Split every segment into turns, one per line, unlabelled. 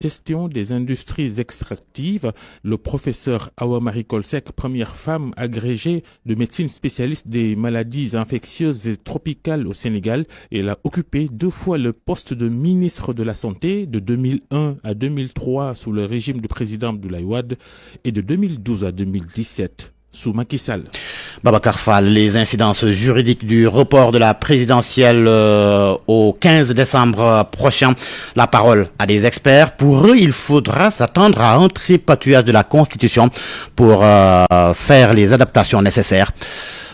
Gestion des industries extractives. Le professeur Awa Marie Kolsek, première femme agrégée de médecine spécialiste des maladies infectieuses et tropicales au Sénégal. Elle a occupé 2 fois le poste de ministre de la Santé de 2001 à 2003 sous le régime du président Abdoulaye Wade et de 2012 à 2017 sous Macky Sall.
Babacar Fall, les incidences juridiques du report de la présidentielle au 15 décembre prochain. La parole à des experts. Pour eux, il faudra s'attendre à un tripatouillage de la Constitution pour faire les adaptations nécessaires.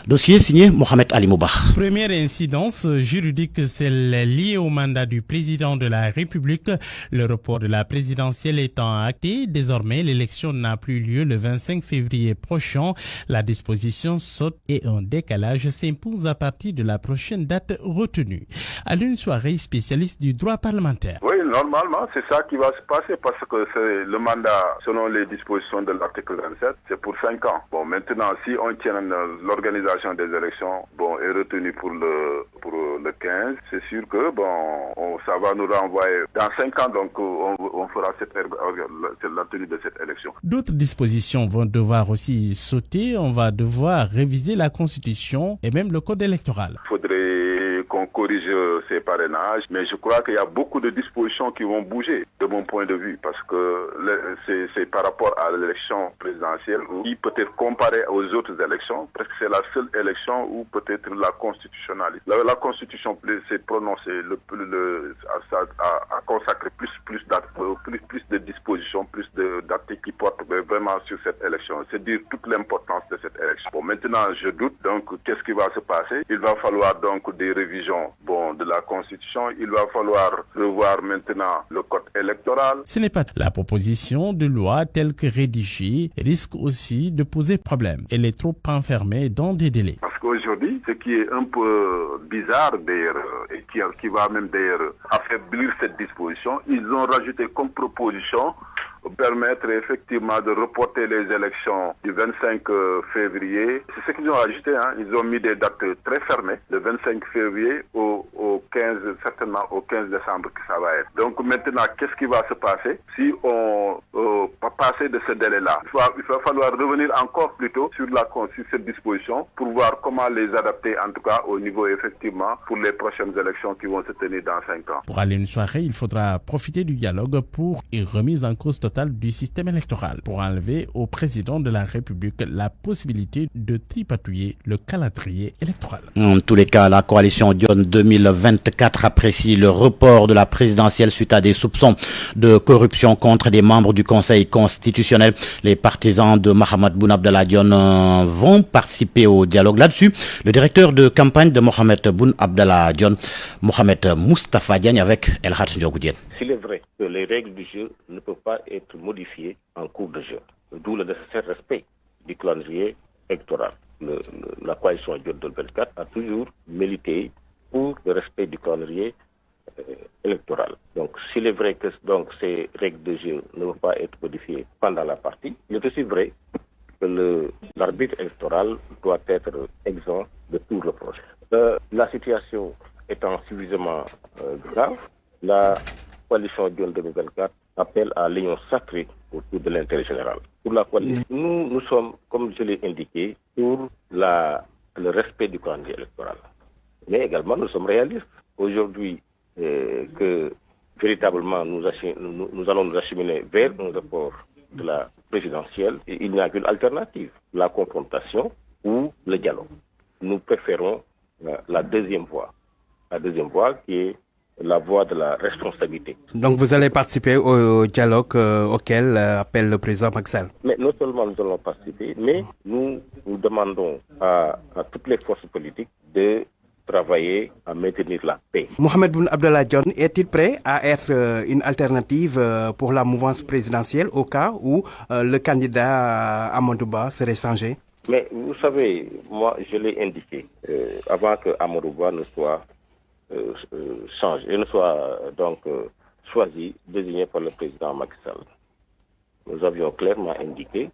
Dossier signé Mohamed Ali Mouba.
Première incidence juridique, celle liée au mandat du président de la République. Le report de la présidentielle étant acté, désormais l'élection n'a plus lieu le 25 février prochain. La disposition saute et un décalage s'impose à partir de la prochaine date retenue. À l'une soirée spécialiste du droit parlementaire.
Oui, normalement, c'est ça qui va se passer parce que c'est le mandat, selon les dispositions de l'article 27, c'est pour 5 ans. Bon, maintenant, si on tient l'organisation des élections, est retenu pour le 15, c'est sûr que ça va nous renvoyer dans 5 ans, donc on fera la tenue de cette élection.
D'autres dispositions vont devoir aussi sauter. On va devoir réviser la Constitution et même le code électoral.
Il faudrait qu'on corrige ces parrainages, mais je crois qu'il y a beaucoup de dispositions qui vont bouger de mon point de vue, parce que c'est par rapport à l'élection présidentielle qui peut-être comparé aux autres élections, parce que c'est la seule élection où peut-être la constitutionnalité. La Constitution s'est prononcée, a consacré plus de dispositions, plus d'articles qui portent vraiment sur cette élection. C'est dire toute l'importance de cette élection. Bon, maintenant, je doute, donc, qu'est-ce qui va se passer? Il va falloir donc des révisions, de la Constitution. Il va falloir revoir maintenant le code électoral.
Ce n'est pas la proposition de loi telle que rédigée risque aussi de poser problème. Elle est trop enfermée dans des délais.
Parce qu'aujourd'hui, ce qui est un peu bizarre d'ailleurs, et qui va même d'ailleurs affaiblir cette disposition, ils ont rajouté comme proposition permettre effectivement de reporter les élections du 25 février. C'est ce qu'ils ont ajouté, Ils ont mis des dates très fermées, le 25 février au 15, certainement au 15 décembre que ça va être. Donc maintenant, qu'est-ce qui va se passer si on passer de ce délai-là? Il va falloir revenir encore plus tôt sur cette disposition pour voir comment les adapter, en tout cas au niveau effectivement pour les prochaines élections qui vont se tenir dans 5 ans.
Pour aller à une soirée, il faudra profiter du dialogue pour une remise en cause totale du système électoral, pour enlever au président de la République la possibilité de tripatouiller le calendrier électoral.
En tous les cas, la coalition Dionne 2024 apprécie le report de la présidentielle suite à des soupçons de corruption contre des membres du Conseil constitutionnel. Les partisans de Mahammed Boun Abdallah Dionne vont participer au dialogue là-dessus. Le directeur de campagne de Mohamed Boun Abdallah Dionne, Mohamed Moustapha Diagne, avec El Hadj Ndiogou Diène.
S'il est vrai que les règles du jeu ne peuvent pas être modifiées en cours de jeu, d'où le nécessaire respect du calendrier électoral. La coalition Dionne 2024 a toujours milité pour le respect du calendrier électoral. Donc, s'il est vrai que ces règles de jeu ne peuvent pas être modifiées pendant la partie, il est aussi vrai que l'arbitre électoral doit être exempt de tout reproche. La situation étant suffisamment grave, la coalition Dionne 2024 appelle à l'union sacrée autour de l'intérêt général. Pour la coalition, nous sommes, comme je l'ai indiqué, pour le respect du calendrier électoral. Mais également, nous sommes réalistes. Aujourd'hui, que véritablement nous allons nous acheminer vers un report de la présidentielle, et il n'y a qu'une alternative, la confrontation ou le dialogue. Nous préférons la deuxième voie qui est la voie de la responsabilité.
Donc vous allez participer au dialogue auquel appelle le président Macky Sall.
Mais non seulement nous allons participer, mais nous demandons à toutes les forces politiques de travailler à maintenir la paix.
Mohamed Boun Abdallah Dionne est-il prêt à être une alternative pour la mouvance présidentielle au cas où le candidat Amadou Ba serait changé?
Mais vous savez, moi je l'ai indiqué, avant que Amadou Ba ne soit changé et ne soit choisi, désigné par le président Macky Sall. Nous avions clairement indiqué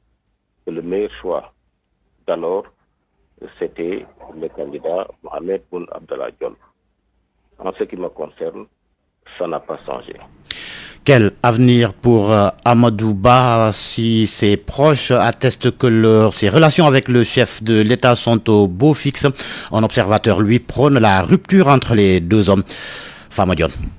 que le meilleur choix d'alors, c'était le candidat Mohamed Boun Abdallah Dionne. En ce qui me concerne, ça n'a pas changé.
Quel avenir pour Amadou Ba si ses proches attestent que ses relations avec le chef de l'État sont au beau fixe? Un observateur, lui, prône la rupture entre les deux hommes.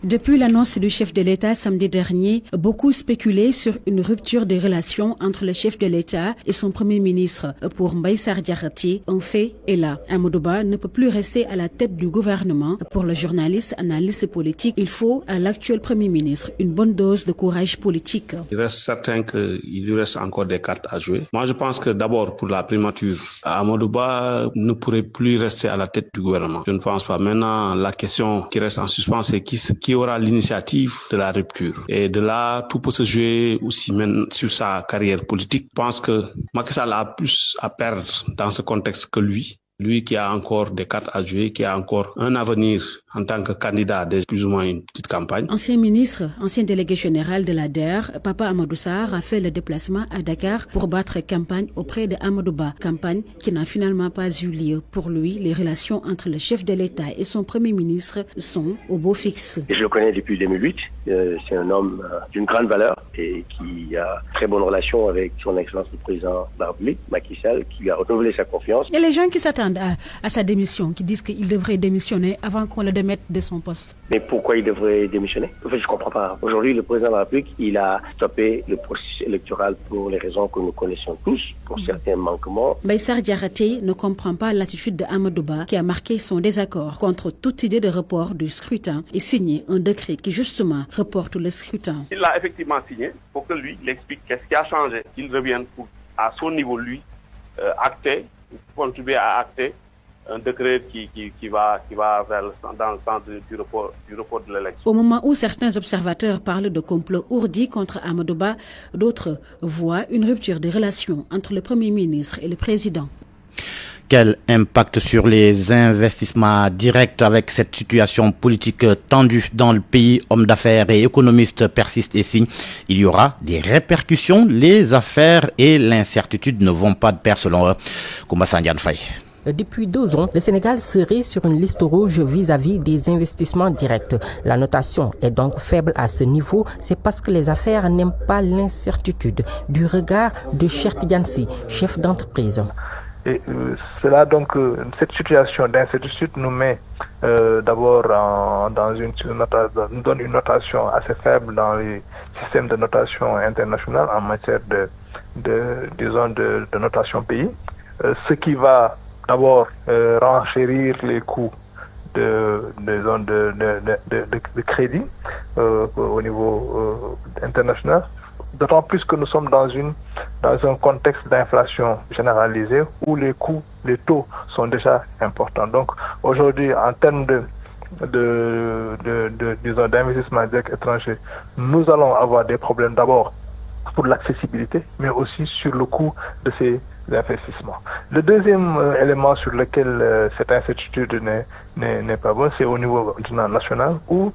Depuis l'annonce du chef de l'État samedi dernier, beaucoup spéculaient sur une rupture des relations entre le chef de l'État et son premier ministre. Pour Mbaye Sarr Diakhaté, un fait est là. Amadou Ba ne peut plus rester à la tête du gouvernement. Pour le journaliste analyste politique, il faut à l'actuel premier ministre une bonne dose de courage politique.
Il reste certain qu'il lui reste encore des cartes à jouer. Moi, je pense que d'abord, pour la primature, Amadou Ba ne pourrait plus rester à la tête du gouvernement. Je ne pense pas. Maintenant, la question qui reste en suspens, c'est qui aura l'initiative de la rupture. Et de là, tout peut se jouer aussi même sur sa carrière politique. Je pense que Macky Sall a plus à perdre dans ce contexte que lui. Lui qui a encore des cartes à jouer, qui a encore un avenir en tant que candidat de plus ou moins une petite campagne.
Ancien ministre, ancien délégué général de l'ADER, Papa Amadou Sarr a fait le déplacement à Dakar pour battre campagne auprès de Amadou Ba. Campagne qui n'a finalement pas eu lieu. Pour lui, les relations entre le chef de l'État et son premier ministre sont au beau fixe.
Je le connais depuis 2008. C'est un homme d'une grande valeur et qui a très bonne relation avec son excellence le président de la République, Macky Sall, qui lui a renouvelé sa confiance.
Il y a les gens qui s'attendent à sa démission, qui disent qu'il devrait démissionner avant qu'on le démette de son poste.
Mais pourquoi il devrait démissionner? En fait, je ne comprends pas. Aujourd'hui, le président de la République, il a stoppé le processus électoral pour les raisons que nous connaissons tous, pour certains manquements.
Mbaye Sarr Diakhaté ne comprend pas l'attitude de Amadou Ba, qui a marqué son désaccord contre toute idée de report du scrutin et signé un décret qui justement reporte le scrutin.
Il l'a effectivement signé pour que lui, il explique qu'est-ce qui a changé, qu'il revienne pour, à son niveau, lui, acter, contribuer à acter un décret qui va dans le sens du report de l'élection.
Au moment où certains observateurs parlent de complot ourdi contre Amadou Ba, d'autres voient une rupture des relations entre le Premier ministre et le Président.
Quel impact sur les investissements directs avec cette situation politique tendue dans le pays? Hommes d'affaires et économistes persistent et signent. Il y aura des répercussions. Les affaires et l'incertitude ne vont pas de pair selon eux. Koumba Sandiane Faye.
Depuis 2 ans, le Sénégal serait sur une liste rouge vis-à-vis des investissements directs. La notation est donc faible à ce niveau. C'est parce que les affaires n'aiment pas l'incertitude. Du regard de Cheikh Tidiane Sy, chef d'entreprise.
Et cela donc, cette situation d'incertitude nous met d'abord nous donne une notation assez faible dans les systèmes de notation internationale en matière de notation pays, ce qui va d'abord renchérir les coûts de crédit au niveau international. D'autant plus que nous sommes dans un contexte d'inflation généralisée où les coûts, les taux sont déjà importants. Donc aujourd'hui, en termes d'investissement direct étranger, nous allons avoir des problèmes d'abord pour l'accessibilité, mais aussi sur le coût de ces investissements. Le deuxième élément sur lequel cette incertitude n'est pas bonne, c'est au niveau national où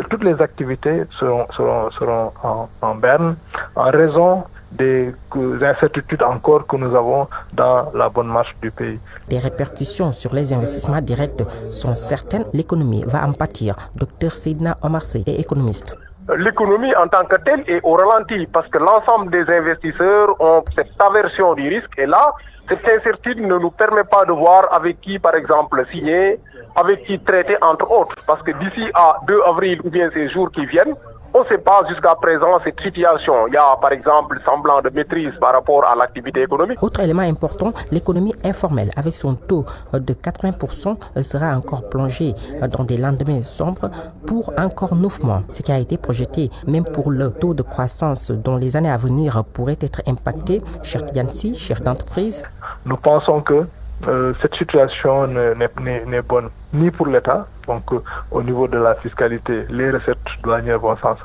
toutes les activités seront en berne en raison des incertitudes encore que nous avons dans la bonne marche du pays.
Les répercussions sur les investissements directs sont certaines. L'économie va en pâtir. Dr Seydina Omar Sey est économiste.
L'économie en tant que telle est au ralenti parce que l'ensemble des investisseurs ont cette aversion du risque. Et là, cette incertitude ne nous permet pas de voir avec qui, par exemple, signer, avec qui traiter, entre autres. Parce que d'ici à 2 avril ou bien ces jours qui viennent, on ne sait pas jusqu'à présent cette situation. Il y a par exemple semblant de maîtrise par rapport à l'activité économique.
Autre élément important, l'économie informelle avec son taux de 80% sera encore plongée dans des lendemains sombres pour encore 9 mois. Ce qui a été projeté même pour le taux de croissance dont les années à venir pourraient être impactées. Cheikh Tidiane Sy, chef d'entreprise.
Nous pensons que cette situation n'est bonne ni pour l'État, donc au niveau de la fiscalité, les recettes douanières vont s'en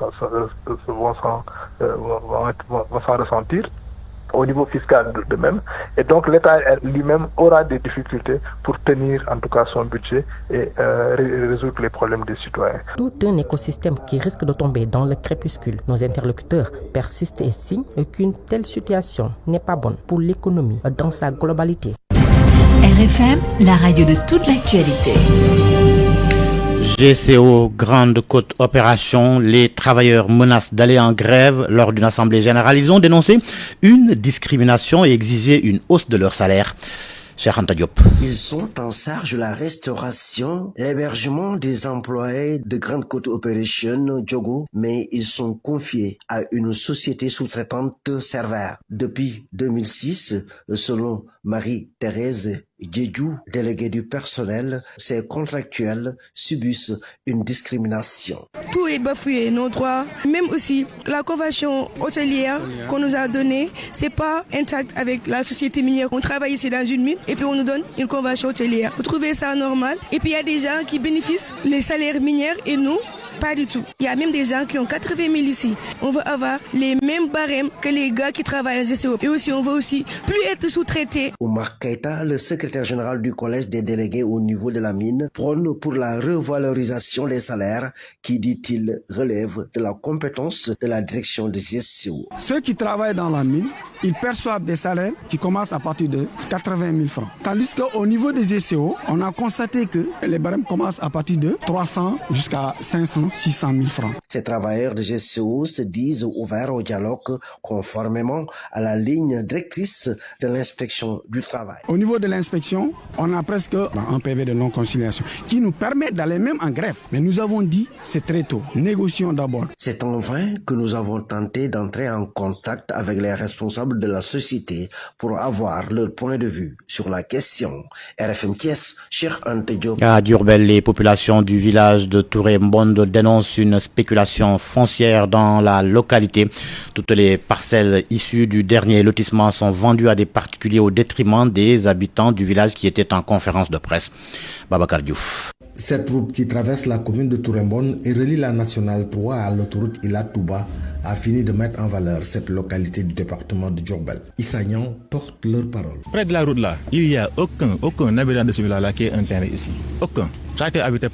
ressentir, au niveau fiscal de même, et donc l'État lui-même aura des difficultés pour tenir en tout cas son budget et résoudre les problèmes des citoyens.
Tout un écosystème qui risque de tomber dans le crépuscule. Nos interlocuteurs persistent et signent qu'une telle situation n'est pas bonne pour l'économie dans sa globalité.
RFM, la radio de toute l'actualité.
GCO, Grande Côte Opération, les travailleurs menacent d'aller en grève lors d'une assemblée générale. Ils ont dénoncé une discrimination et exigé une hausse de leur salaire. Cheikh Anta Diop.
Ils sont en charge de la restauration, l'hébergement des employés de Grande Côte Opération Diogo, mais ils sont confiés à une société sous-traitante serveur. Depuis 2006, selon Marie-Thérèse Djedjou, déléguée du personnel, ces contractuels subissent une discrimination.
Tout est bafoué, nos droits, même aussi la convention hôtelière qu'on nous a donnée, c'est pas intact avec la société minière. On travaille ici dans une mine et puis on nous donne une convention hôtelière. Vous trouvez ça normal? Et puis il y a des gens qui bénéficient les salaires miniers et nous, pas du tout. Il y a même des gens qui ont 80 000 ici. On veut avoir les mêmes barèmes que les gars qui travaillent à GCO. Et aussi, on veut aussi plus être sous-traités.
Oumar Keïta, le secrétaire général du collège des délégués au niveau de la mine, prône pour la revalorisation des salaires qui, dit-il, relève de la compétence de la direction de GCO.
Ceux qui travaillent dans la mine, ils perçoivent des salaires qui commencent à partir de 80 000 francs. Tandis qu'au niveau des GCO, on a constaté que les barèmes commencent à partir de 300 jusqu'à 500, 600 000 francs.
Ces travailleurs de GCO se disent ouverts au dialogue conformément à la ligne directrice de l'inspection du travail.
Au niveau de l'inspection, on a presque un PV de non-conciliation qui nous permet d'aller même en grève. Mais nous avons dit, c'est très tôt. Négocions d'abord.
C'est en vain que nous avons tenté d'entrer en contact avec les responsables de la société pour avoir leur point de vue sur la question. RFM Thiès, Cheikh Anta Diop.
À Diourbel, les populations du village de Touré Mbondo dénoncent une spéculation foncière dans la localité. Toutes les parcelles issues du dernier lotissement sont vendues à des particuliers au détriment des habitants du village qui étaient en conférence de presse. Babacar Diouf.
Cette route qui traverse la commune de Tourembon et relie la nationale 3 à l'autoroute Ila Touba a fini de mettre en valeur cette localité du département de Diourbel. Issa Niang porte leur parole.
Près de la route là, il n'y a aucun habitant de ce village-là qui ait un terrain ici. Aucun. Ça a été acheté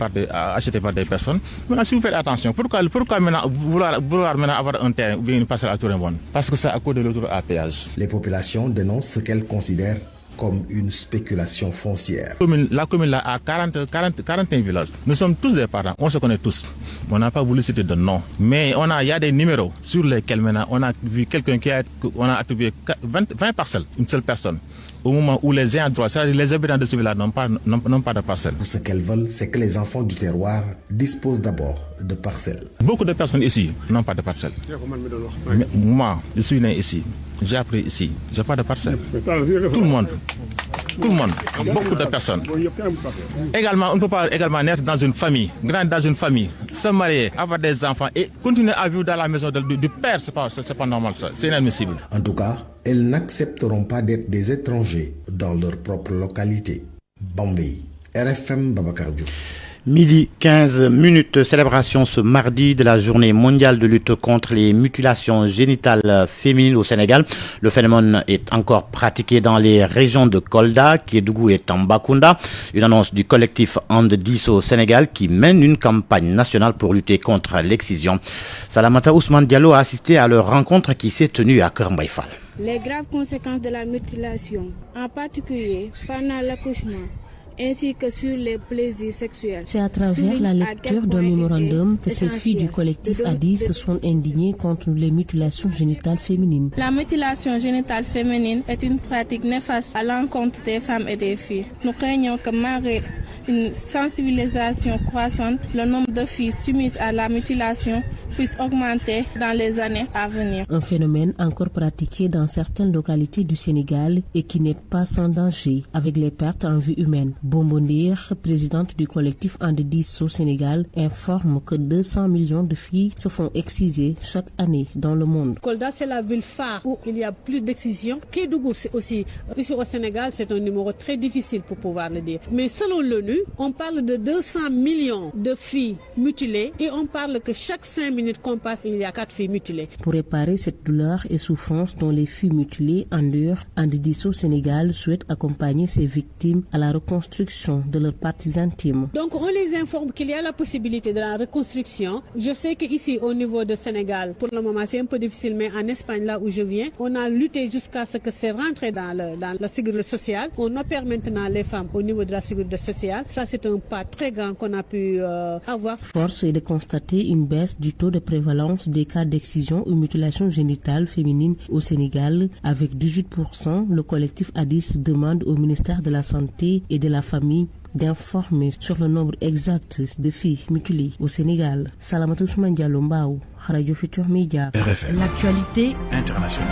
par des personnes. Maintenant, si vous faites attention, pourquoi maintenant vouloir maintenant avoir un terrain ou bien une parcelle à Tourembon? Parce que c'est à cause de l'autoroute à péage.
Les populations dénoncent ce qu'elles considèrent comme une spéculation foncière.
La commune là a 41 villages. Nous sommes tous des parents, on se connaît tous. On n'a pas voulu citer de nom. Mais il y a des numéros sur lesquels maintenant on a vu quelqu'un on a attribué 20 parcelles, une seule personne. Au moment où les ayants droit, c'est-à-dire les habitants de ce village n'ont pas de parcelles.
Ce qu'elles veulent, c'est que les enfants du terroir disposent d'abord de parcelles.
Beaucoup de personnes ici n'ont pas de parcelles. Mais moi, je suis né ici, j'ai appris ici, je n'ai pas de parcelles. Tout le monde, beaucoup de personnes. Également, on ne peut pas également naître dans une famille, grandir dans une famille, se marier, avoir des enfants et continuer à vivre dans la maison du père, c'est pas normal ça, c'est inadmissible.
En tout cas, elles n'accepteront pas d'être des étrangers dans leur propre localité. Bambey, RFM Babacar Diouf.
Midi 15 minutes, célébration ce mardi de la journée mondiale de lutte contre les mutilations génitales féminines au Sénégal. Le phénomène est encore pratiqué dans les régions de Kolda, Kédougou et Tambacounda. Une annonce du collectif And 10 au Sénégal qui mène une campagne nationale pour lutter contre l'excision. Salamata Ousmane Diallo a assisté à leur rencontre qui s'est tenue à Kër Mbaye Fall.
Les graves conséquences de la mutilation, en particulier pendant l'accouchement, ainsi que sur les plaisirs sexuels.
C'est à travers la lecture d'un mémorandum que ces filles du collectif ADI se sont indignées contre les mutilations génitales féminines.
La mutilation génitale féminine est une pratique néfaste à l'encontre des femmes et des filles. Nous craignons que malgré une sensibilisation croissante, le nombre de filles soumises à la mutilation puisse augmenter dans les années à venir.
Un phénomène encore pratiqué dans certaines localités du Sénégal et qui n'est pas sans danger avec les pertes en vie humaine. Bombondir, présidente du collectif And 10 au Sénégal, informe que 200 millions de filles se font exciser chaque année dans le monde.
Kolda, c'est la ville phare où il y a plus d'excision. Kédougou, c'est aussi, ici au Sénégal, c'est un numéro très difficile pour pouvoir le dire. Mais selon l'ONU, on parle de 200 millions de filles mutilées et on parle que chaque 5 minutes qu'on passe, il y a 4 filles mutilées.
Pour réparer cette douleur et souffrance dont les filles mutilées endurent, And 10 au Sénégal souhaite accompagner ces victimes à la reconstruction reconstruction de leurs parties intimes.
Donc on les informe qu'il y a la possibilité de la reconstruction. Je sais qu'ici au niveau de Sénégal, pour le moment c'est un peu difficile, mais en Espagne là où je viens, on a lutté jusqu'à ce que c'est rentré dans la sécurité sociale. On opère maintenant les femmes au niveau de la sécurité sociale. Ça c'est un pas très grand qu'on a pu avoir.
Force est de constater une baisse du taux de prévalence des cas d'excision ou mutilation génitale féminine au Sénégal avec 18%. Le collectif ADIS demande au ministère de la Santé et de la Famille d'informer sur le nombre exact de filles mutilées au Sénégal. Salamatou Ousmane Diallo Mbao, Radio Futur Média.
L'actualité internationale.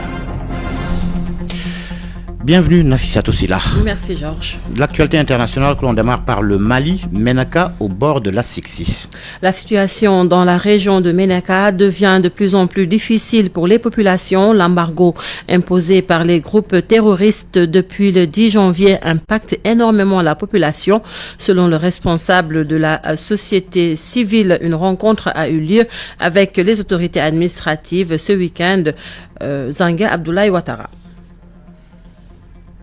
Bienvenue Nafissatou Sila.
Merci Georges.
L'actualité internationale que l'on démarre par le Mali, Ménaka au bord de l'asphyxie.
La situation dans la région de Ménaka devient de plus en plus difficile pour les populations. L'embargo imposé par les groupes terroristes depuis le 10 janvier impacte énormément la population. Selon le responsable de la société civile, une rencontre a eu lieu avec les autorités administratives ce week-end. Zanga Abdoulaye Ouattara.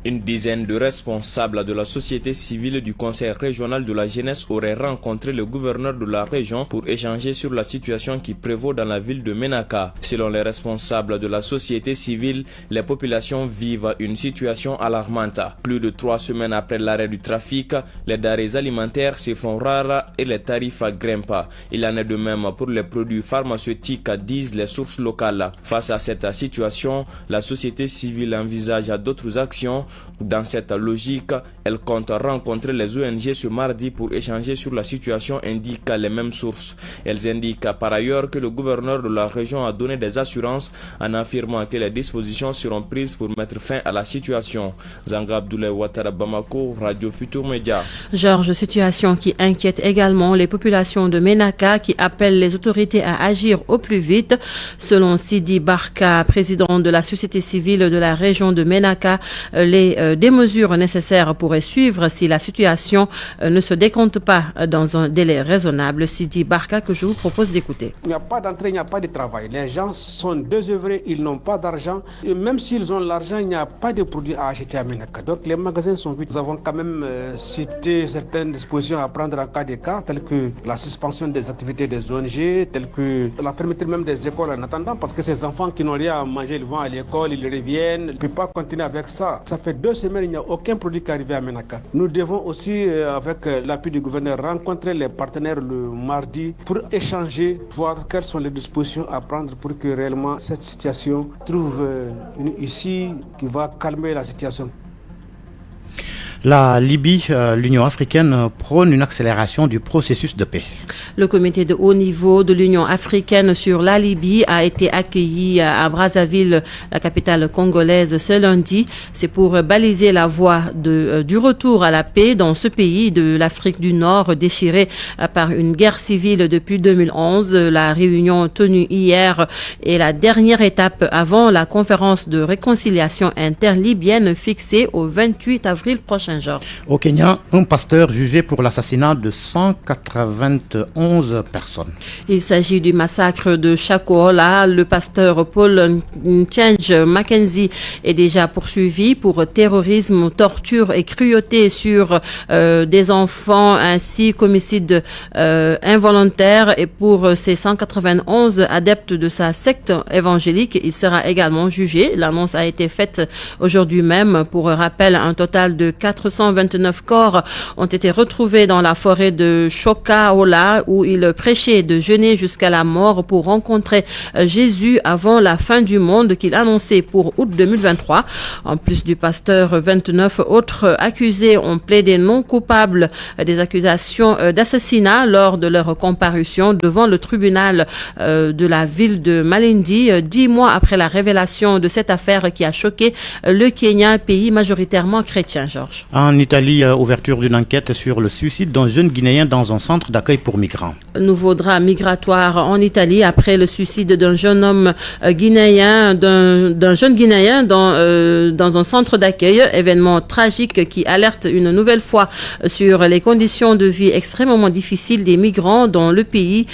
Une dizaine de responsables de la société civile du Conseil régional de la jeunesse auraient rencontré le gouverneur de la région pour échanger sur la situation qui prévaut dans la ville de Ménaka. Selon les responsables de la société civile, les populations vivent une situation alarmante. Plus de 3 semaines après l'arrêt du trafic, les denrées alimentaires se font rares et les tarifs grimpent. Il en est de même pour les produits pharmaceutiques, disent les sources locales. Face à cette situation, la société civile envisage d'autres actions. Dans cette logique, elle compte rencontrer les ONG ce mardi pour échanger sur la situation, indiquent les mêmes sources. Elles indiquent par ailleurs que le gouverneur de la région a donné des assurances en affirmant que les dispositions seront prises pour mettre fin à la situation. Zanga Abdoulaye Ouattara, Bamako, Radio Futur Média.
Georges, situation qui inquiète également les populations de Ménaka qui appellent les autorités à agir au plus vite. Selon Sidi Barka, président de la société civile de la région de Ménaka, des mesures nécessaires pourraient suivre si la situation ne se décompte pas dans un délai raisonnable. Sidi Barka, que je vous propose d'écouter.
Il n'y a pas d'entrée, il n'y a pas de travail. Les gens sont désœuvrés, ils n'ont pas d'argent. Et même s'ils ont l'argent, il n'y a pas de produits à acheter à Ménaka. Donc les magasins sont vides. Nous avons quand même cité certaines dispositions à prendre en cas de cas, telles que la suspension des activités des ONG, telles que la fermeture même des écoles en attendant, parce que ces enfants qui n'ont rien à manger, ils vont à l'école, ils reviennent. On ne peut pas continuer avec ça. Ça fait 2 semaines, il n'y a aucun produit qui est arrivé à Ménaka. Nous devons aussi, avec l'appui du gouverneur, rencontrer les partenaires le mardi pour échanger, voir quelles sont les dispositions à prendre pour que réellement cette situation trouve une issue qui va calmer la situation.
La Libye, l'Union africaine prône une accélération du processus de paix.
Le comité de haut niveau de l'Union africaine sur la Libye a été accueilli à Brazzaville, la capitale congolaise, ce lundi. C'est pour baliser la voie du retour à la paix dans ce pays de l'Afrique du Nord déchiré par une guerre civile depuis 2011. La réunion tenue hier est la dernière étape avant la conférence de réconciliation interlibyenne fixée au 28 avril prochain. Georges.
Au Kenya, un pasteur jugé pour l'assassinat de 191 personnes.
Il s'agit du massacre de Shakola. Le pasteur Paul Nchange Mackenzie est déjà poursuivi pour terrorisme, torture et cruauté sur des enfants ainsi qu'homicide involontaire. Et pour ces 191 adeptes de sa secte évangélique, il sera également jugé. L'annonce a été faite aujourd'hui même. Pour rappel, un total de 429 corps ont été retrouvés dans la forêt de Shokaola où il prêchait de jeûner jusqu'à la mort pour rencontrer Jésus avant la fin du monde qu'il annonçait pour août 2023. En plus du pasteur, 29 autres accusés ont plaidé non coupables des accusations d'assassinat lors de leur comparution devant le tribunal de la ville de Malindi, 10 mois après la révélation de cette affaire qui a choqué le Kenya, pays majoritairement chrétien. Georges.
En Italie, ouverture d'une enquête sur le suicide d'un jeune Guinéen dans un centre d'accueil pour migrants.
Nouveau drame migratoire en Italie après le suicide d'un jeune homme guinéen, d'un jeune Guinéen dans un centre d'accueil. Événement tragique qui alerte une nouvelle fois sur les conditions de vie extrêmement difficiles des migrants dans le pays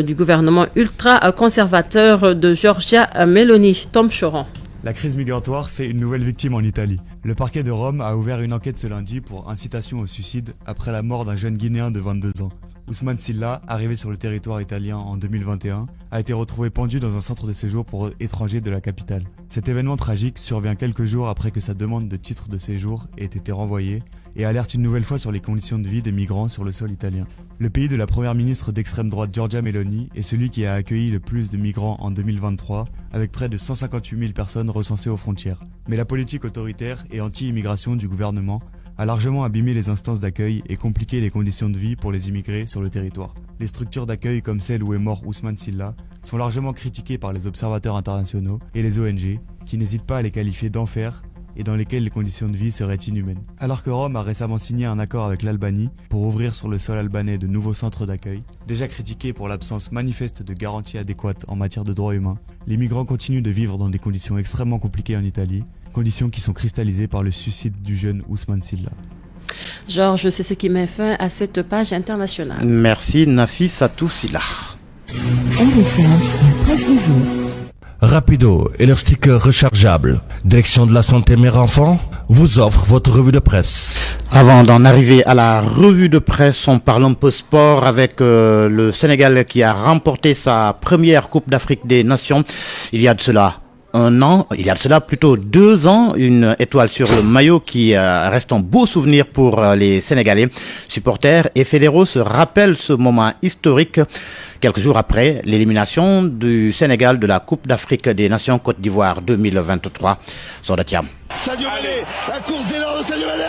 du gouvernement ultra-conservateur de Giorgia Meloni. Tom Choran.
La crise migratoire fait une nouvelle victime en Italie. Le parquet de Rome a ouvert une enquête ce lundi pour incitation au suicide après la mort d'un jeune Guinéen de 22 ans. Ousmane Sylla, arrivé sur le territoire italien en 2021, a été retrouvé pendu dans un centre de séjour pour étrangers de la capitale. Cet événement tragique survient quelques jours après que sa demande de titre de séjour ait été renvoyée et alerte une nouvelle fois sur les conditions de vie des migrants sur le sol italien. Le pays de la première ministre d'extrême droite Giorgia Meloni est celui qui a accueilli le plus de migrants en 2023, avec près de 158 000 personnes recensées aux frontières. Mais la politique autoritaire et anti-immigration du gouvernement a largement abîmé les instances d'accueil et compliqué les conditions de vie pour les immigrés sur le territoire. Les structures d'accueil comme celle où est mort Ousmane Sylla sont largement critiquées par les observateurs internationaux et les ONG, qui n'hésitent pas à les qualifier d'enfer et dans lesquels les conditions de vie seraient inhumaines. Alors que Rome a récemment signé un accord avec l'Albanie pour ouvrir sur le sol albanais de nouveaux centres d'accueil, déjà critiqués pour l'absence manifeste de garanties adéquates en matière de droits humains, les migrants continuent de vivre dans des conditions extrêmement compliquées en Italie, conditions qui sont cristallisées par le suicide du jeune Ousmane Sylla.
Georges, c'est ce qui met fin à cette page internationale.
Merci Nafissatou Sylla.
Rapido et leur sticker rechargeable, direction de la santé mère-enfant, vous offre votre revue de presse.
Avant d'en arriver à la revue de presse, on parle un peu sport avec le Sénégal qui a remporté sa première Coupe d'Afrique des Nations. Il y a de cela plutôt 2 ans, une étoile sur le maillot qui reste un beau souvenir pour les Sénégalais. Supporters et fédéraux se rappellent ce moment historique quelques jours après l'élimination du Sénégal de la Coupe d'Afrique des Nations Côte d'Ivoire 2023. Sordatia.
Sadio Mané, la course d'élan de Sadio Mané.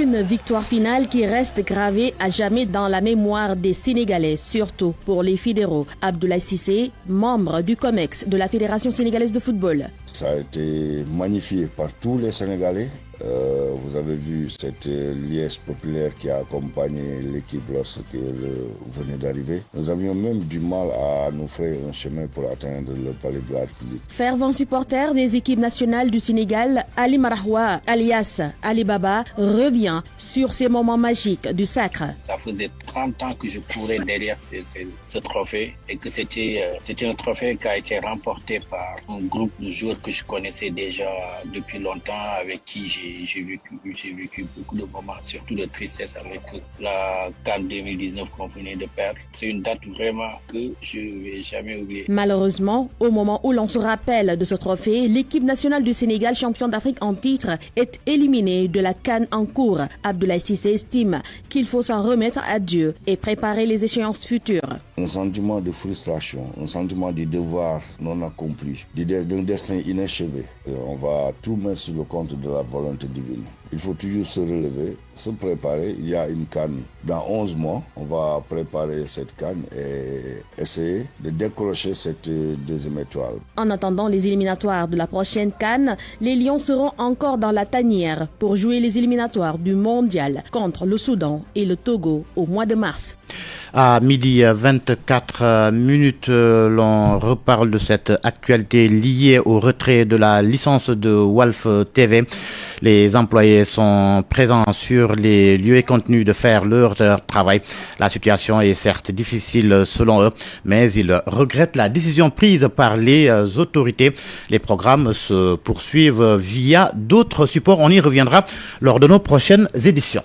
Une victoire finale qui reste gravée à jamais dans la mémoire des Sénégalais, surtout pour les fédéraux. Abdoulaye Cissé, membre du COMEX de la Fédération sénégalaise de football.
Ça a été magnifié par tous les Sénégalais. Vous avez vu cette liesse populaire qui a accompagné l'équipe lorsque venait d'arriver. Nous avions même du mal à nous frayer un chemin pour atteindre le palais de la République.
Fervent supporter des équipes nationales du Sénégal, Ali Marahwa, alias Ali Baba, revient sur ces moments magiques du sacre.
Ça faisait 30 ans que je courais derrière ce trophée et que c'était un trophée qui a été remporté par un groupe de joueurs que je connaissais déjà depuis longtemps, avec qui j'ai vécu beaucoup de moments, surtout de tristesse avec la CAN 2019 qu'on venait de perdre. C'est une date vraiment que je ne vais jamais oublier.
Malheureusement, au moment où l'on se rappelle de ce trophée, l'équipe nationale du Sénégal, champion d'Afrique en titre, est éliminée de la CAN en cours. Abdoulaye Cissé estime qu'il faut s'en remettre à Dieu et préparer les échéances futures.
Un sentiment de frustration, un sentiment de devoir non accompli, d'un destin inachevé. On va tout mettre sur le compte de la volonté divine. Il faut toujours se relever, se préparer. Il y a une CAN. Dans 11 mois, on va préparer cette CAN et essayer de décrocher cette deuxième étoile.
En attendant les éliminatoires de la prochaine CAN, les Lions seront encore dans la tanière pour jouer les éliminatoires du mondial contre le Soudan et le Togo au mois de mars.
À midi 24 minutes, l'on reparle de cette actualité liée au retrait de la licence de Walf TV. Les employés sont présents sur les lieux et continuent de faire leur travail. La situation est certes difficile selon eux, mais ils regrettent la décision prise par les autorités. Les programmes se poursuivent via d'autres supports. On y reviendra lors de nos prochaines éditions.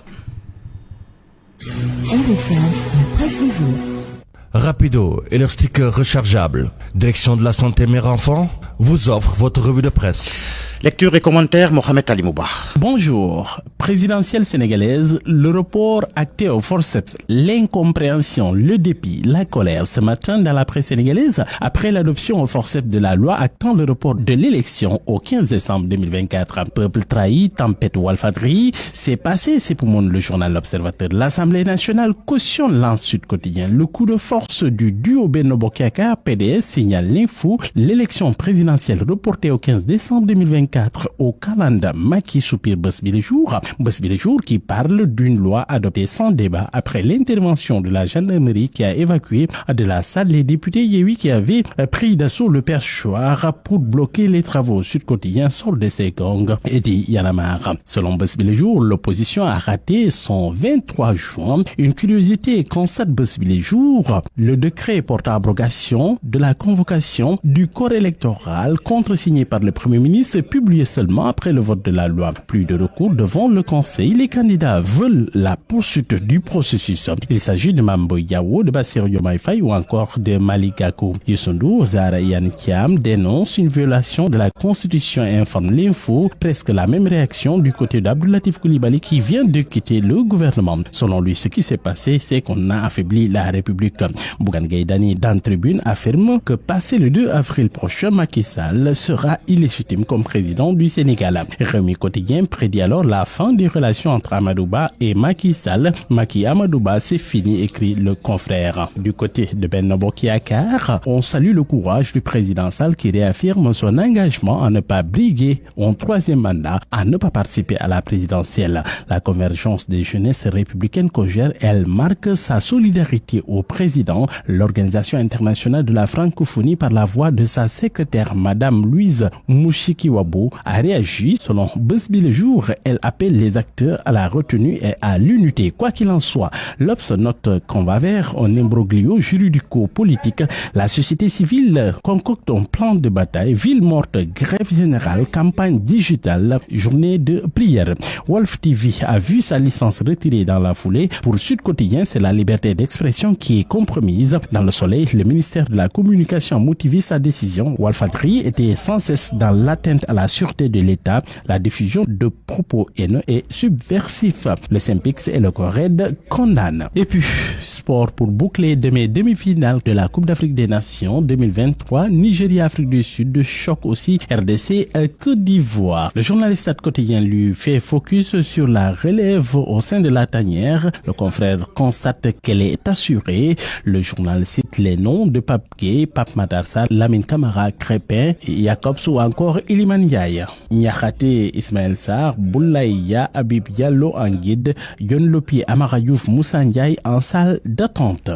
Rapido et leur sticker rechargeable, direction de la santé mère-enfant, vous offre votre revue de presse.
Lecture et commentaire, Mohamed Ali Mouba.
Bonjour. Présidentielle sénégalaise, le report acté au forceps, l'incompréhension, le dépit, la colère ce matin dans la presse sénégalaise après l'adoption au forceps de la loi actant le report de l'élection au 15 décembre 2024. Un peuple trahi, tempête Walfadri, c'est passé, c'est pour le journal L'Observateur. L'Assemblée nationale cautionne l'Insud quotidien. Le coup de force du duo Benno Bokk Yakaar PDS signale l'info, l'élection présidentielle reportée au 15 décembre 2024 2024 au calendrier Macky soupir Bés Bi Le Jour qui parle d'une loi adoptée sans débat après l'intervention de la gendarmerie qui a évacué de la salle les députés Yewwi qui avaient pris d'assaut le perchoir pour bloquer les travaux. Sud Quotidien sort de ses gangs et dit Y en a marre. Selon Bés Bi Le Jour, l'opposition a raté son 23 juin. Une curiosité constate Bés Bi Le Jour, le décret portant abrogation de la convocation du corps électoral contresigné par le Premier ministre publié seulement après le vote de la loi. Plus de recours devant le Conseil. Les candidats veulent la poursuite du processus. Il s'agit de Mamboy Diao, de Bassirou Diomaye Faye ou encore de Malick Gakou. Youssou Ndour, Zahra Iyane Thiam dénonce une violation de la Constitution et informe l'info. Presque la même réaction du côté d'Abdou Latif Coulibaly qui vient de quitter le gouvernement. Selon lui, ce qui s'est passé, c'est qu'on a affaibli la République. Bougane Gueye Dany, dans Tribune, affirme que passé le 2 avril prochain, Macky Sall sera illégitime comme président du Sénégal. Rewmi Quotidien prédit alors la fin des relations entre Amadou Ba et Macky Sall. Macky Amadou Ba, c'est fini, écrit le confrère. Du côté de Benno Bokk Yakaar, on salue le courage du président Sall qui réaffirme son engagement à ne pas briguer un troisième mandat, à ne pas participer à la présidentielle. La convergence des jeunesses républicaines COJER, elle marque sa solidarité au président. L'Organisation internationale de la francophonie, par la voix de sa secrétaire, Madame Louise Mouchikiwabo, a réagi. Selon Bés Bi Le Jour, elle appelle les acteurs à la retenue et à l'unité. Quoi qu'il en soit, l'Obs note qu'on va vers un imbroglio juridico-politique. La société civile concocte un plan de bataille. Ville morte, grève générale, campagne digitale, journée de prière. Wolf TV a vu sa licence retirée dans la foulée. Pour Sud Quotidien, c'est la liberté d'expression qui est compromise. Dans Le Soleil, le ministère de la Communication a motivé sa décision. Walfadjri était sans cesse dans l'atteinte à la sûreté de l'État. La diffusion de propos haineux et subversifs. Le Synpics et le Cored condamnent. Et puis, sport pour boucler demi-finales de la Coupe d'Afrique des Nations 2023. Nigeria, Afrique du Sud, choc aussi RDC, Côte d'Ivoire. Le journaliste Stade Quotidien lui fait focus sur la relève au sein de la tanière. Le confrère constate qu'elle est assurée. Le journal cite les noms de Pape Gueye, Pape Matar Sarr, Lamine Camara, Crépin, Jacobs ou encore Iliman Ndiaye. Niakhaté, Ismaël Sarr, Boulaye, Habib Diallo en guide, Yon Lopi, Amara Diouf, Moussa Ndiaye en salle d'attente.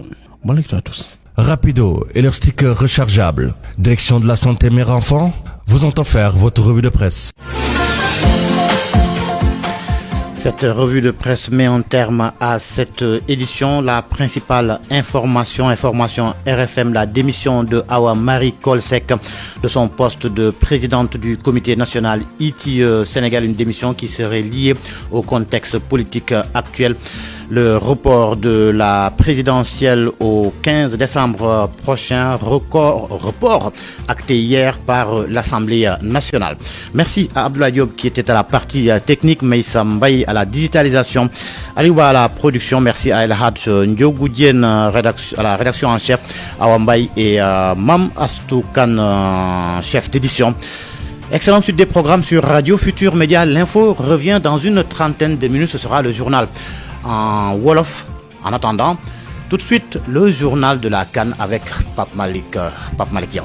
Bonne lecture à tous.
Rapido et leur sticker rechargeable. Direction de la santé mère-enfant vous ont offert votre revue de presse.
Cette revue de presse met un terme à cette édition. La principale information RFM, la démission de Awa Marie Coll Seck de son poste de présidente du comité national ITIE Sénégal, une démission qui serait liée au contexte politique actuel. Le report de la présidentielle au 15 décembre prochain, report acté hier par l'Assemblée nationale. Merci à Abdoulaye Diop qui était à la partie technique, Meissa Mbaye à la digitalisation, Aliouba à la production. Merci à El Hadj Ndiogou Diène à la rédaction en chef, Awa Mbaye et Mam Astou Kane, chef d'édition. Excellente suite des programmes sur Radio Futur Média. L'info revient dans une trentaine de minutes. Ce sera le journal en Wolof. En attendant, tout de suite, le journal de la CAN avec Pape Malick Diao.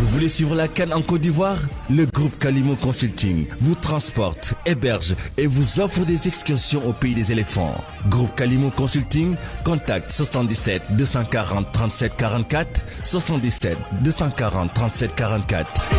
Vous voulez suivre la CAN en Côte d'Ivoire? Le groupe Kalimo Consulting vous transporte, héberge et vous offre des excursions au pays des éléphants. Groupe Kalimo Consulting, contact 77 240 37 44, 77 240 37 44.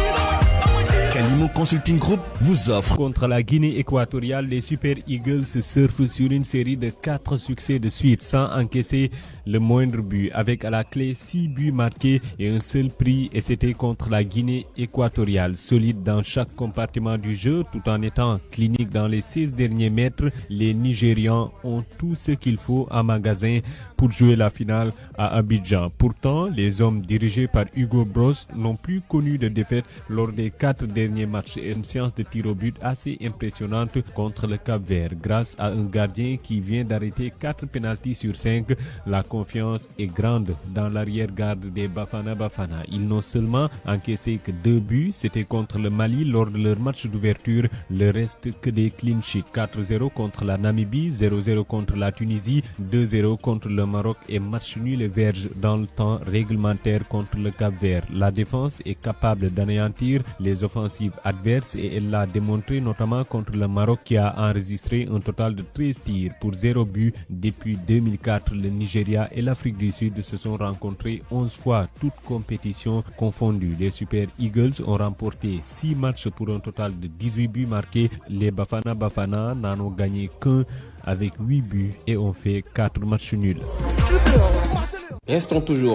Kalimo Consulting Group vous offre.
Contre la Guinée équatoriale, les Super Eagles se surfent sur une série de 4 succès de suite sans encaisser le moindre but, avec à la clé 6 buts marqués et un seul prix, et c'était contre la Guinée équatoriale. Solide dans chaque compartiment du jeu, tout en étant clinique dans les 6 derniers mètres, les Nigérians ont tout ce qu'il faut en magasin pour jouer la finale à Abidjan. Pourtant, les hommes dirigés par Hugo Bross n'ont plus connu de défaite lors des 4 derniers derniers matchs et une séance de tir au but assez impressionnante contre le Cap-Vert. Grâce à un gardien qui vient d'arrêter 4 pénaltys sur 5, la confiance est grande dans l'arrière-garde des Bafana Bafana. Ils n'ont seulement encaissé que 2 buts, c'était contre le Mali lors de leur match d'ouverture, le reste que des clean sheets. 4-0 contre la Namibie, 0-0 contre la Tunisie, 2-0 contre le Maroc et match nul et verge dans le temps réglementaire contre le Cap-Vert. La défense est capable d'anéantir les offensives adverses et elle l'a démontré notamment contre le Maroc qui a enregistré un total de 13 tirs pour 0 but. Depuis 2004, le Nigeria et l'Afrique du Sud se sont rencontrés 11 fois, toutes compétitions confondues. Les Super Eagles ont remporté 6 matchs pour un total de 18 buts marqués. Les Bafana Bafana n'en ont gagné qu'un avec 8 buts et ont fait 4 matchs nuls.
Restons toujours